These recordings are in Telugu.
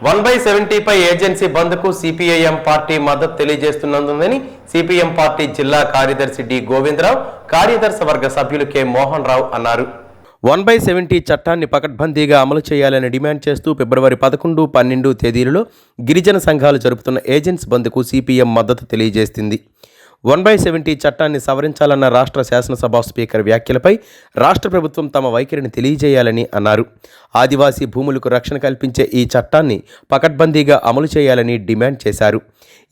1/70 పై ఏజెన్సీ బంద్కు సిపిఐఎం పార్టీ మద్దతు తెలియజేస్తున్నందునని సిపిఎం పార్టీ జిల్లా కార్యదర్శి డి గోవిందరావు, కార్యదర్శి వర్గ సభ్యులు కె మోహన్ రావు అన్నారు. 1/70 చట్టాన్ని పకడ్బందీగా అమలు చేయాలని డిమాండ్ చేస్తూ ఫిబ్రవరి 11, 12 తేదీలలో గిరిజన సంఘాలు జరుపుతున్న ఏజెన్సీ బంద్కు సిపిఎం మద్దతు తెలియజేస్తుంది. 1/70 చట్టాన్ని సవరించాలన్న రాష్ట్ర శాసనసభ స్పీకర్ వ్యాఖ్యలపై రాష్ట్ర ప్రభుత్వం తమ వైఖరిని తెలియజేయాలని అన్నారు. ఆదివాసీ భూములకు రక్షణ కల్పించే ఈ చట్టాన్ని పకడ్బందీగా అమలు చేయాలని డిమాండ్ చేశారు.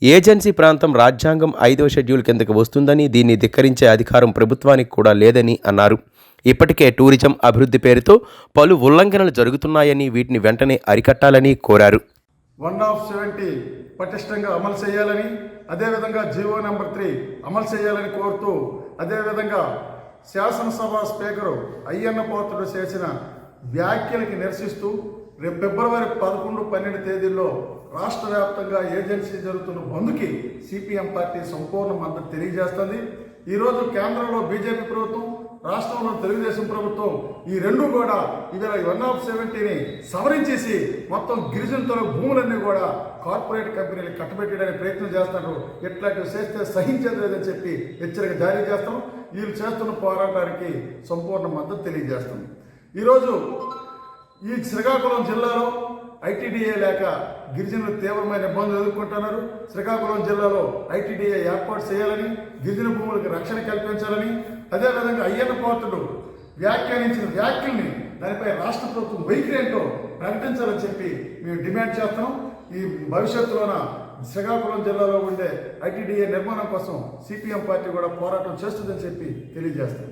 ఏజెన్సీ ప్రాంతం రాజ్యాంగం 5వ షెడ్యూల్ కిందకు వస్తుందని, దీన్ని ధిక్కరించే అధికారం ప్రభుత్వానికి కూడా లేదని అన్నారు. ఇప్పటికే టూరిజం అభివృద్ధి పేరుతో పలు ఉల్లంఘనలు జరుగుతున్నాయని, వీటిని వెంటనే అరికట్టాలని కోరారు. 1/70 పటిష్టంగా అమలు చేయాలని, అదేవిధంగా జీవో నెంబర్ 3 అమలు చేయాలని కోరుతూ, అదేవిధంగా శాసనసభ స్పీకరు అయ్యన్న పాత్రుడు చేసిన వ్యాఖ్యలకి నిరసిస్తూ రేపు ఫిబ్రవరి 11, 12 తేదీల్లో రాష్ట్ర వ్యాప్తంగా ఏజెన్సీ జరుగుతున్న బంద్కి సిపిఎం పార్టీ సంపూర్ణ మద్దతు తెలియజేస్తుంది. ఈరోజు కేంద్రంలో బీజేపీ ప్రభుత్వం, రాష్ట్రంలో తెలుగుదేశం ప్రభుత్వం ఈ రెండు కూడా ఇవాళ 1/70ని సవరించేసి మొత్తం గిరిజనుల భూములన్నీ కూడా కార్పొరేట్ కంపెనీలు కట్టబెట్టడానికి ప్రయత్నం చేస్తున్నారు. ఇట్లాంటివి చేస్తే సహించేది లేదని చెప్పి హెచ్చరిక జారీ చేస్తాం. వీళ్ళు చేస్తున్న పోరాటానికి సంపూర్ణ మద్దతు తెలియజేస్తాం. ఈరోజు ఈ శ్రీకాకుళం జిల్లాలో ఐటీడీఏ లేక గిరిజనులు తీవ్రమైన ఇబ్బందులు ఎదుర్కొంటున్నారు. శ్రీకాకుళం జిల్లాలో ఐటీడీఏ ఏర్పాటు చేయాలని, గిరిజన భూములకు రక్షణ కల్పించాలని, అదేవిధంగా అయ్యన్న పాత్రుడు వ్యాఖ్యానించిన వ్యాఖ్యల్ని దానిపై రాష్ట్ర ప్రభుత్వం వైఖరి ఏంటో ప్రకటించాలని చెప్పి మేము డిమాండ్ చేస్తున్నాం. ఈ భవిష్యత్తులోన శ్రీకాకుళం జిల్లాలో ఉండే ఐటీడీఏ నిర్మాణం కోసం సిపిఎం పార్టీ కూడా పోరాటం చేస్తుందని చెప్పి తెలియజేస్తాం.